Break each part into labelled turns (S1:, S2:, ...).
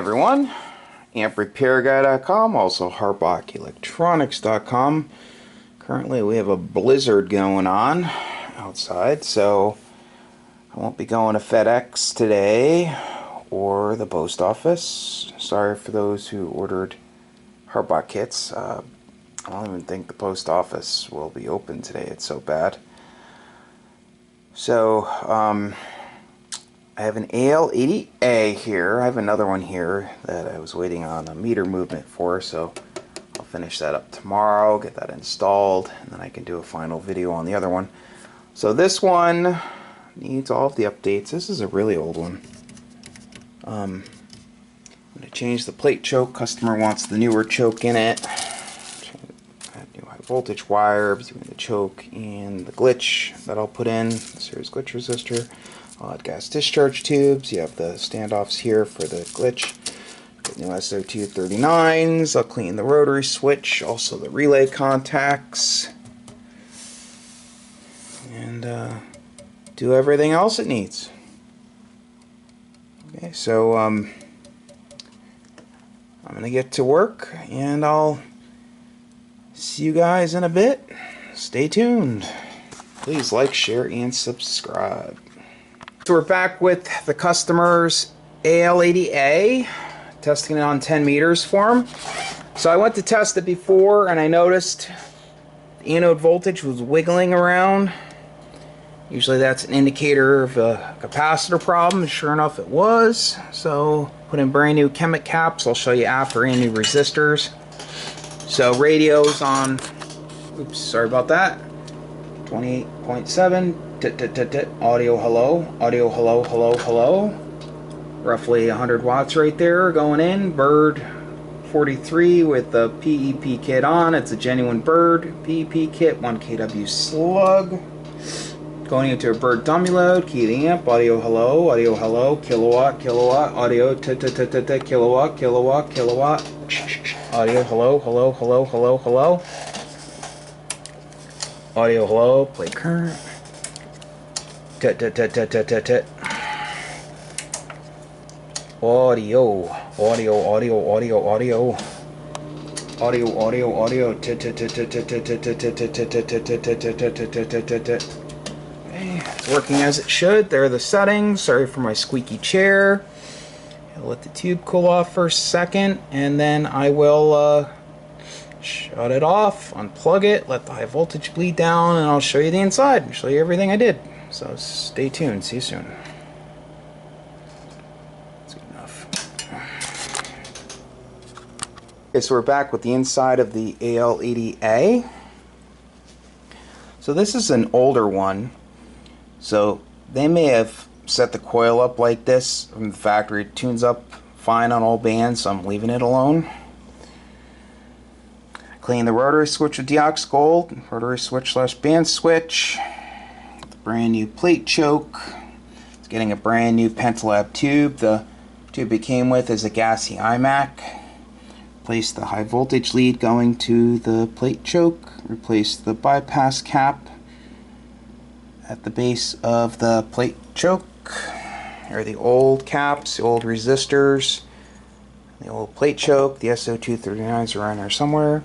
S1: everyone, amprepairguy.com, also harbachelectronics.com. Currently we have a blizzard going on outside, so I won't be going to FedEx today or the post office. Sorry for those who ordered Harbach kits. I don't even think the post office will be open today, it's so bad. So, I have an Al80a here. I have another one here that I was waiting on a meter movement for, so I'll finish that up tomorrow, get that installed, and then I can do a final video on the other one. So this one needs all of the updates. This is a really old one. I'm going to change the plate choke. Customer wants the newer choke in it. New high voltage wire between the choke and the glitch that I'll put in, the series glitch resistor. I'll add gas discharge tubes. You have the standoffs here for the glitch. New So-239's. I'll clean the rotary switch, also the relay contacts, and do everything else it needs. Okay, so I'm gonna get to work, and I'll see you guys in a bit. Stay tuned. Please like, share, and subscribe. So we're back with the customer's Al80a, testing it on 10 meters for him. So I went to test it before and I noticed the anode voltage was wiggling around. Usually that's an indicator of a capacitor problem. Sure enough it was. So put in brand new chemic caps. I'll show you after, and new resistors. So radio's on, oops, sorry about that, 28.7. Audio hello, audio hello, hello, hello. Roughly 100 watts right there going in. Bird 43 with the PEP kit on. It's a genuine Bird PEP kit, 1 kW slug. Going into a Bird dummy load, key the amp, audio hello, kilowatt, kilowatt, audio kilowatt, kilowatt, kilowatt. Audio hello, hello, hello, hello, hello. Audio hello, play current. Audio, audio, audio, audio, audio, audio, audio, audio. It's working as it should. There are the settings. Sorry for my squeaky chair. I'll let the tube cool off for a second, and then I will shut it off, unplug it, let the high voltage bleed down, and I'll show you the inside and show you everything I did. So stay tuned. See you soon. That's good enough. Okay, so we're back with the inside of the Al80a. So this is an older one. So they may have set the coil up like this from the factory. It tunes up fine on all bands, so I'm leaving it alone. Clean the rotary switch with Deox Gold, rotary switch / band switch. Brand new plate choke. It's getting a brand new Pentalab tube. The tube it came with is a gassy iMac. Replace the high voltage lead going to the plate choke. Replace the bypass cap at the base of the plate choke. Here are the old caps, the old resistors, the old plate choke. The So-239's are around there somewhere.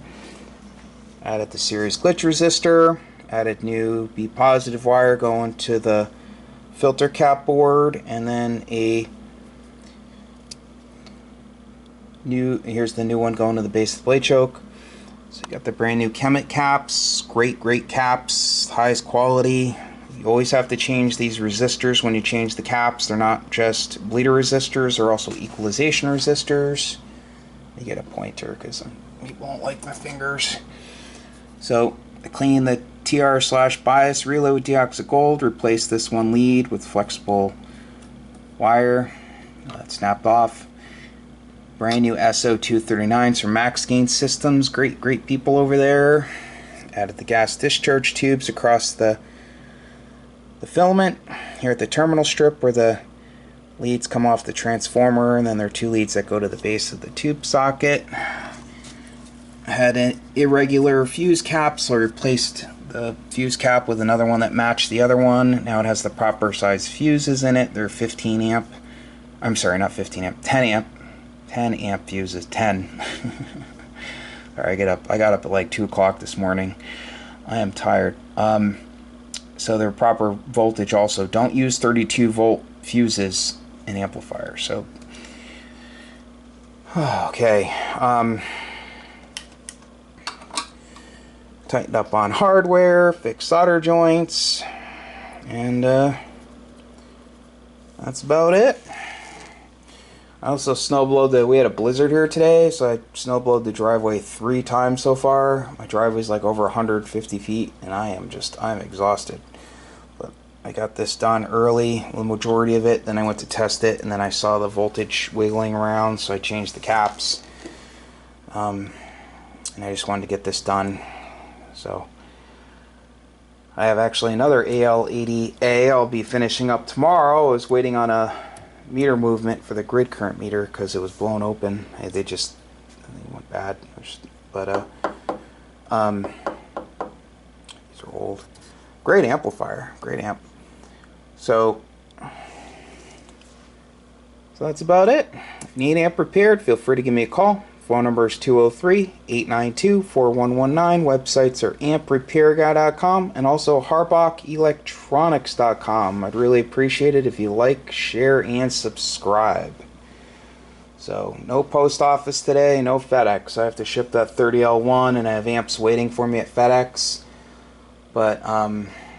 S1: Added the series glitch resistor. Added new B positive wire going to the filter cap board, and then a new, here's the new one going to the base of the plate choke. So you got the brand new chemic caps, great caps, highest quality. You always have to change these resistors when you change the caps. They're not just bleeder resistors, they're also equalization resistors. You get a pointer because people don't like my fingers. So I clean the TR/bias relay with Deox Gold. Replace this one lead with flexible wire. That snapped off. Brand new So-239's from Max Gain Systems. Great people over there. Added the gas discharge tubes across the filament. Here at the terminal strip where the leads come off the transformer, and then there are 2 leads that go to the base of the tube socket. I had an irregular fuse cap, so I replaced the fuse cap with another one that matched the other one. Now it has the proper size fuses in it. They're 15 amp. I'm sorry, not 15 amp, 10 amp. 10 amp fuses. 10. I got up at like 2 o'clock this morning. I am tired. So they're proper voltage also. Don't use 32 volt fuses in amplifiers. So okay. Tightened up on hardware, fixed solder joints, and that's about it. I also snowblowed we had a blizzard here today, so I snowblowed the driveway 3 times so far. My driveway's like over 150 feet, and I'm exhausted. But I got this done early, the majority of it, then I went to test it, and then I saw the voltage wiggling around, so I changed the caps. And I just wanted to get this done. So I have actually another Al80a I'll be finishing up tomorrow. I was waiting on a meter movement for the grid current meter because it was blown open. They went bad. But these are old. Great amplifier, great amp. So that's about it. If you need amp repaired, feel free to give me a call. Phone number is 203-892-4119. Websites are amprepairguy.com and also harbachelectronics.com. I'd really appreciate it if you like, share, and subscribe. So, no post office today, no FedEx. I have to ship that 30L1 and I have amps waiting for me at FedEx. But,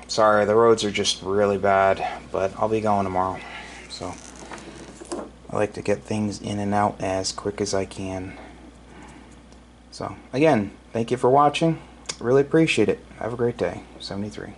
S1: sorry, the roads are just really bad. But I'll be going tomorrow. So, I like to get things in and out as quick as I can. So, again, thank you for watching. Really appreciate it. Have a great day. 73.